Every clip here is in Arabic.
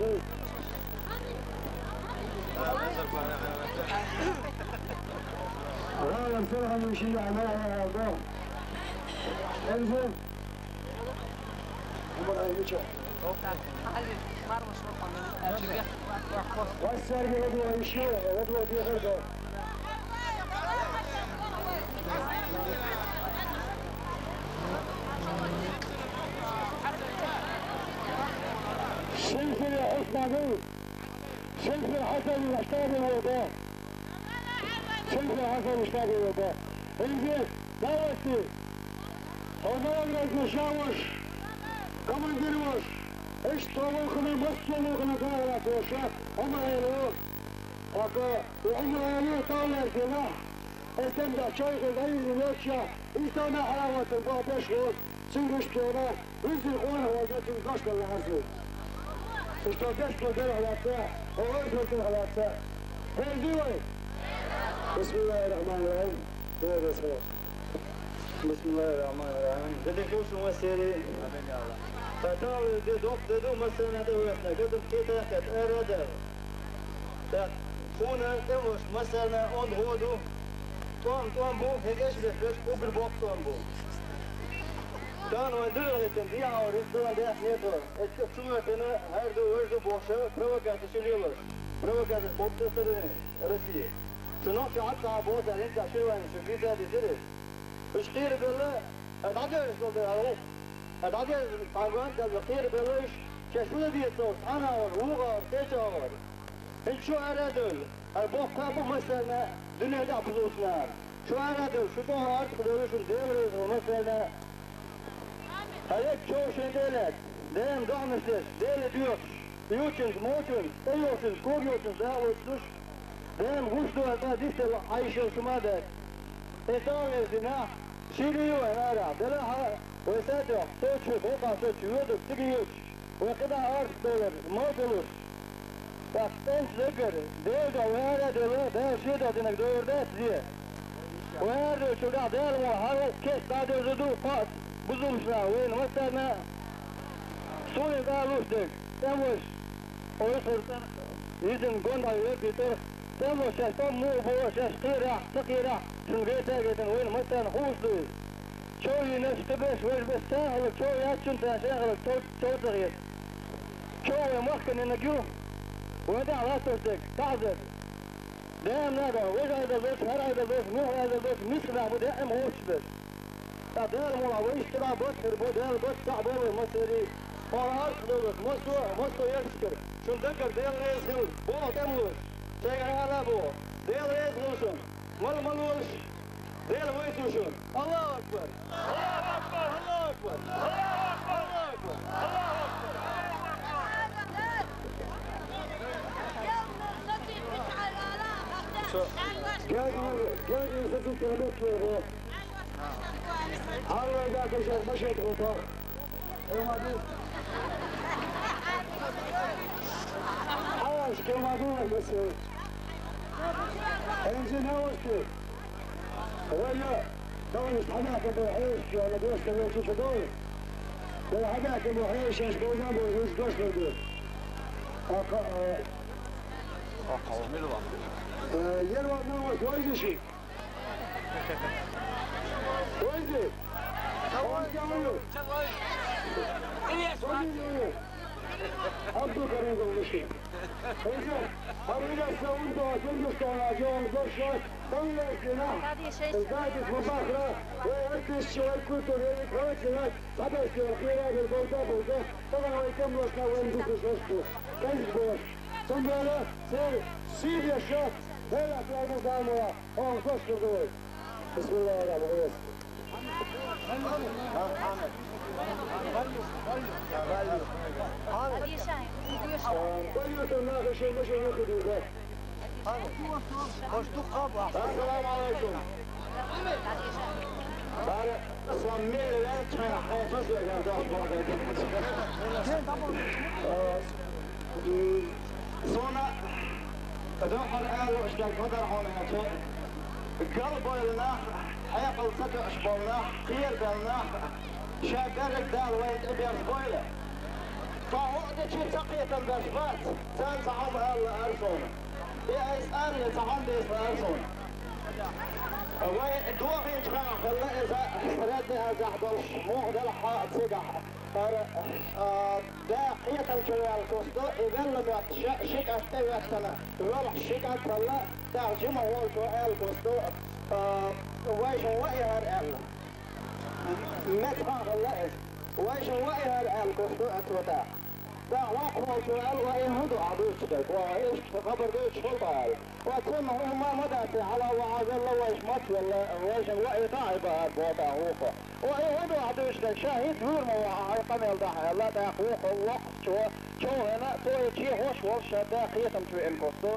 خير هذا بصراحة من شيء عملها يا الله انزل عمر أي وجه والسرقة غدوة يشيء غدوة دي غرقة شلف الحسن بيه شلف الحسن يحتاج الوضع شلف الحسن يحتاج الوضع انزل دوتي ومغرق مشاوش كمان دروش ايش طوخنا مصلوخنا دارة وشاك عمر يلوه وعمر يلوه طالع الجناح التمدع شايخ الغير الوشا انتنا حلاوة الباب اشهر سنجش بيونا انزل قوانه وجدت القشط اللي عزل اشتوتش قدر على الساعة وغير قدر على الساعة هل ديوي بسم الله الرحمن الرحيم خير يا بسم الله الرحمن الرحيم بدك توصل مسيري فتاوي دو مسيرنا دوسنا قدم كيتا كت ارادر خونا تموش مسيرنا اون هودو توام بو هيك ايش بيفرش وبر بوك توام بو كانوا ندير تنبيع ورسالة ده نيتور شو تنا هردو ورجو بوشة بروكات شليلر بروكات بوتسر روسيا شنو في عطا بوزا انت شو يعني شو فيزا دي زرت مش خير بالله اتعجل شو ده عليه اتعجل طبعا ده خير بالله شو دي صوت انا وغار تجاور انت شو ارادل البوك كابو مثلا دنيا ده بلوسنا شو ارادل شو ده هارت بدل شو ده مثلا هيك شوشن ديلك دين دعمسش ديل ديوش يوتشنز موتشنز ايوتشنز كوريوتشنز داوتشنز دين غشتو هذا ديستل عايشة سمادك اتاوي زنا شيريو هنارا دلها ويساتو توتشو بوقع توتشو يودك تجيوش وكذا عارف دولار موتلوش فاستنس ذكر ديل دا وهذا دولار ده شيدا دينك دولار ده تزيه وهذا شو ده ديل وهذا كيس ده زدو قاس بزوجنا وين مثلا سوي قالوش دك تموش ويصير يزن قندا يبيتر تموش تم مو بوش تقيرة تقيرة شنقيتها جدا وين مثلا خوش دي شوي نشتبش وين بس ساهل شوي هاتشن تشغل تو تغير شوي ممكن انجو ودع راسك دك تعذر دائم نادى وجه هذا البيت هر هذا البيت نوح هذا البيت مسلم ودائم هوش بس دار مولا ويشترى بطر بدل بس صعب أوي مصري فرارك دولت مصو يشكر شن ذكر ديل ريزغل بو تموش شيء على بو ديل ريزغل شن ملوش ديل ويسوشن الله أكبر الله أكبر الله أكبر الله أكبر الله أكبر قاعد يسجل كلمات في الله ذاك الشيء مشيت غطاء ايوه دي عاش كما اقول بس انزين هوستي ولا دولت حداك بوحيش ولا دوست ولا شو دول ولا حداك بوحيش ايش قلنا بوحيش دوست دول يروى نوع كويس شيء كويس عبدو كريم المشي انزين حرينا سويتو تنجستو على جوان دوشات طلع الجناح الزايدة مباخرة ويركش ويكوتو ليك ويكوتو صبستو الخيرة بالبوضة بوضة طبعا ويكملوا وين دوكو شوشتو كنزبوش سنبالا سير يا شاك هلا تلاقوا داموا هون كوشتو دول بسم الله الرحمن الرحيم حامد السلام عليكم صميل الانت حافظ لك انت صونا تدخل الان واشتاق قدر هون قلبه لنا حيقل سكع شبولنا خير بالنا شاكرك دار وين ابيض بويله فهو دي تقية البشبات سان صعب أرسون يا إسأل صعب دي أرسون دوغين تخاف والله إذا ردها زحدوش مو ده الحق تسجح ده قية الجوال كوستو إذا لم يتشك أستوى السنة يروح شك أتلا ده جمع هو الجوال كوستو ويش وإيها الأل متها والله ويش وإيها الأل كوستو أتوتا ده واقع الجوال وإيهدو عدوش دك وإيش خبر ديش فلطال وتم هو ما مدى على وعاز الله وإيش مات ولا وإيش وإيه طاعبة بوضع هوفا وإيهدو عدوش دك شاهد دور موعى قميل ضحي الله دا خوخ الوقت شو هنا توي تشي هوش وش دا قيتم شو إنكوستو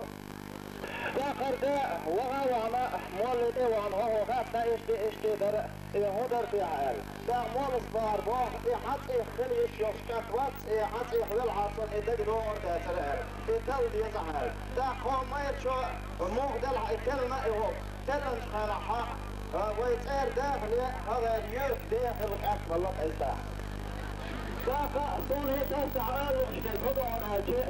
دا قردا وغا وعنا مولد وعن هو غاتا اشتي در هدر في عال دا مول صبار بوح حتى خلي شوشكات واتس حتى خلال عاصل إدق دور دا ترعال إدل دي زحال دا قوم ما يتشو مغدل الكلمة إيهو تلنش خانا حق ويتقير داخل هذا اليوم داخل الأكبر الله إزداح دا صون هي تسعال وشتي خدونا جي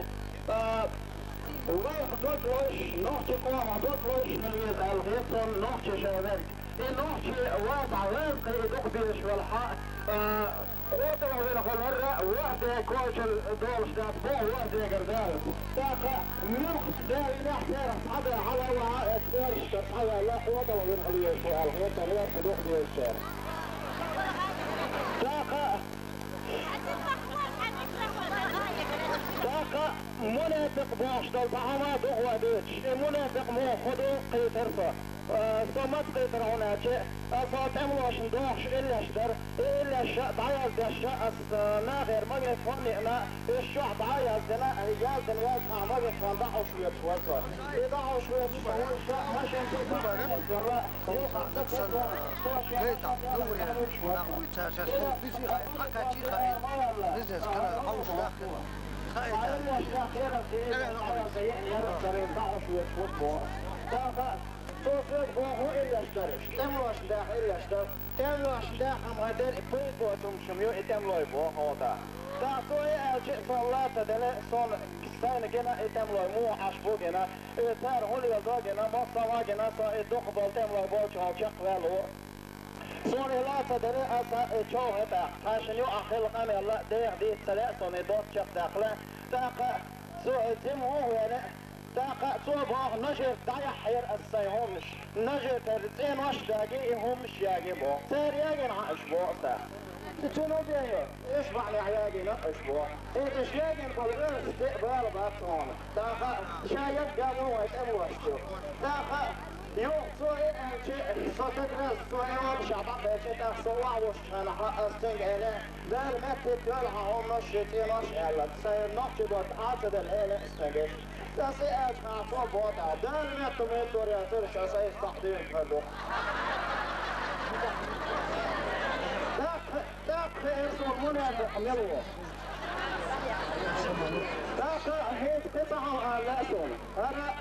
وغير تطلش نحكي قوة تطلش من الغيطن نحكي شابك نحكي واسع واسع يدقبيش والحق وطلع من خلرة واحدة كوشل دولش دات بوه واحدة قردال تاقع نحس داري نحسير اصحابي على وعاء اسفارش تصحابي الله وطلع من خليش والغيطن واحدة دقبيش تاقع تاقع منافق باش دل طعامات هو بيتش منافق مو خدو قيترفا صمت قيتر هنا شيء فاتم واش ندوحش إلا شدر إلا الشاء ضعيز دا الشاء ناغير ما يفهمني أنا الشاء ضعيز دنا هيال دنياز ما يفهم ضعوا شوية شوية يضعوا شوية شوية الشاء ماشي توفيق هو إلا اشترش تملوش داخ إلا اشترش تملوش داخ مغادر بويبوتم شميو يتملوي بوه هوتا تاكوي أجئ صلاة دلي صون كستان جنا يتملوي مو عشبو جنا تار هولي يزا جنا مصوا جنا سا يدوخ تملوي بوش هاوشق والو صون إلاتا دلي أسا چوه باق تاشنيو أخيل قامي الله ديخ دي تسلاء صون يدوخ شق داخله تاقا سوء تمو يعني تاقع صوبه نجر دايا حير السيهمش نجر ترتين وش داقي همش ياقي بو سير ياقي نعيش بو سا تتونو بيهو ايش معنى عياقي نعيش بو ايش ياقي نقلبين استقبال باتون تاقع شايد قاموا ويتأموشتو تاقع يوم سوئي انشي ستدرس سوئي ومشعبق بيشي تاق سواع وشحن حقستنق إليه دار متى تلعى هم نشتين وش إلا تسير نحكي دوت عاتد الإله استنقش تاسي أجمع صوب وضع دار متى ميتور ياترش أسايس تحضير فردو داق خيرسو المنافق ملوه داق هيت قطعه آلاسون هذا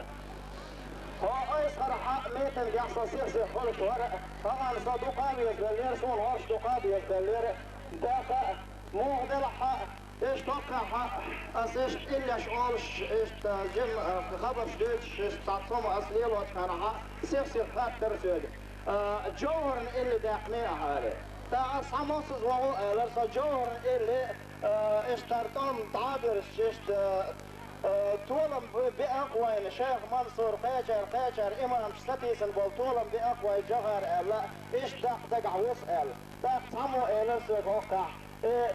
هو أي صراحة ميتن بيحصل سيخ خلق ورق طبعا صدوقان يزبلير صون هرش دوقان يزبلير داقا مغدل حق ايش توقع حق اس ايش إلا شعولش ايش جم خبر شديدش ايش تعطوم أصليل وكان حق سيخ خات ترسود جوهر اللي داقنيه هذا تا صموصز وهو لرسا جوهر اللي ايش ترطم تعابر ايش طولم بأقوى شيخ منصور خيجر إمام ستيسن بول طولم بأقوى جهر لا إيش دق ويسأل دق تمو إلسك وقع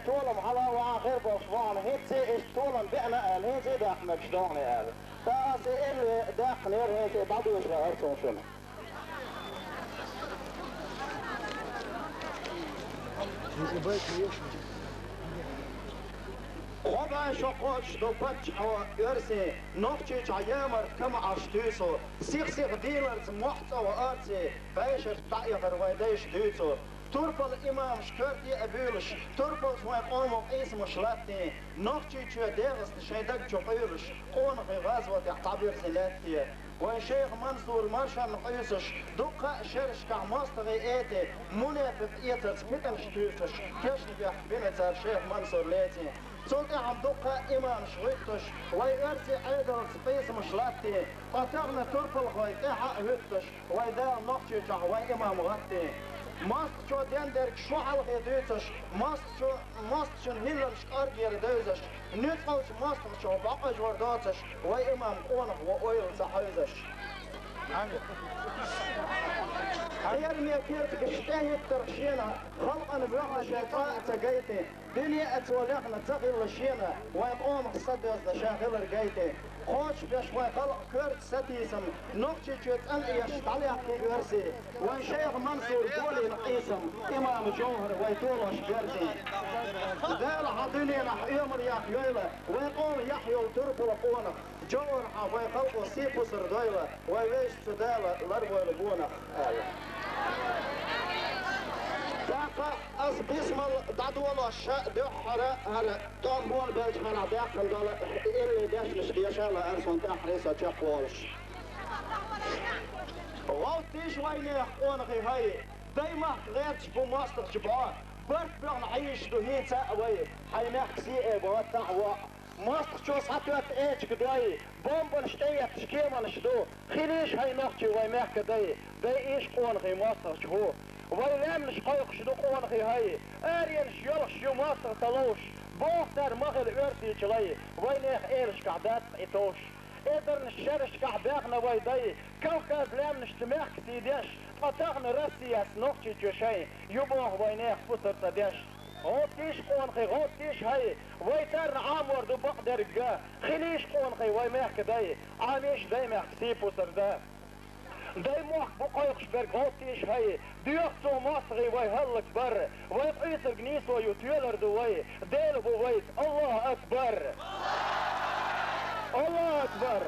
طولم على وآخر بوصفان هيتسي إيش طولم بأنا قال هيتسي دق مجدون قال تاسي إلي دق نير هيتسي بعضو يشغل شنو خدا شقوش دوبتش او ارسي نوكتش عيامر كما عشتوسو سيخ ديلرز محصة وارسي بايشر تعيفر ويديش دوتو تربل امام شكرتي ابولش تربل سوين قومو اسمه شلاتي نوكتش ديغس شيدك جوحيلش قون في غازوة يعتبر سلاتي وشيخ منصور مرشان قيسش دقة شرش كعماستغي ايتي منافق ايتر سبتن شتوسش كشن بيحبين شيخ منصور لاتي صوت عبدوقة إمام شويتش ويرسي عيدل سبيس مشلاتي قطعنا ترفل خويتي حق هتش ويدا نقشي جعوي إمام غطي ماست شو دندرك شو على دوتش ماست شو هيلن شكار جير دوزش نتقوش ماست شو بقى جورداتش وي إمام قونه وأويل صحيزش هيا الميكيرت قشتاهي الترشينا خلقا بيوحنا شيطان تقيتي دنيا اتوليخنا تغير لشينا ويقوم الصديس دشاغل رقيتي خوش بيش ويخلق كرت ستيسم نقشي جوت ان يشتعلي حقي قرسي وشيخ منصور دولي نقيسم امام جوهر ويطولش قرسي دال حضيني نحيوم رياح يويلة ويقوم يحيو وتربو لقونك جوهر حوي خلقو سيبو سردويلة ويويش سدالة لربو لبونك داقة أص بسم دعوة الشاء دحرة هلا طنبول بيج هلا داقة دولة اللي داش نشقي شاء أرسون تحريسة تقوالش غوتيش وين يحقون غي هاي دايما غير تشبو ماستر شبعان برك بلغن عيش دوهين تاوي حي محكسي إيبوات تحوى ماستر شو ساتوات ايش كداي بومبل شتيت شكيما نشدو خليش هاي نحكي وي محك داي ايش قون غي ماستر شهو ويلام نشقايق شدو قون غي هاي اريان شيولخ شو ماستر تلوش بوختر مغل ارتي جلي وينيخ ايرش قعدات ايتوش قدر نشرش كعباغنا ويدي كوكب لام نشتماخ كتيداش قطعنا راسي اسنوخشي جوشي يبوه وينيخ فتر تداش غوتيش قونخي غوتيش هاي ويتر عامور دو بقدر قا خليش قونخي ويماخ كداي عاميش دايماخ سيبو سردا دايموخ بقايقش برق غوتيش هاي ديوختو مصغي ويهلك بر ويقيسر قنيس ويتيولر دوي ديل بويت الله اكبر الله أكبر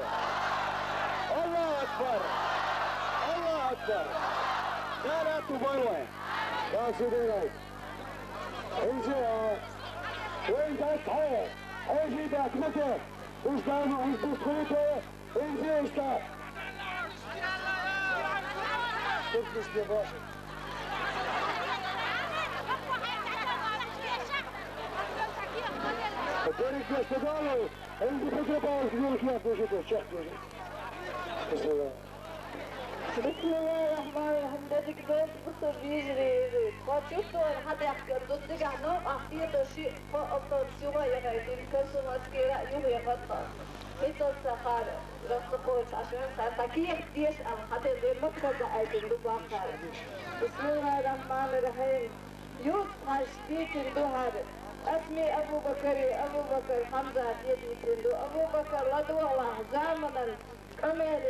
الله أكبر الله أكبر لا تبالي يا سيدي انزل وين تتحول اجي داك متى وش دايما وش تدخلته انزل اشتاق تفلس يا باشا الدريك باش تدالو عندي فكرة بعرف تقول كيف وجدت شيخ بسم الله الرحمن الرحيم بدك دوت بصر يجري قد شفتوا حدا يحكي ضد قاعد نوم أحكي شيء فأبطل شو يا غايتين كسر مسكيرة يوم يغطى هيتو سخارة رفض قوش عشان سأتكيه ديش أم حتى ذي مكتب عايزين دباقة بسم الله الرحمن الرحيم يوم هاشتيك دوهار اسمي ابو بكر حمزه يدي أبو بكر لدو الله زامنا كمال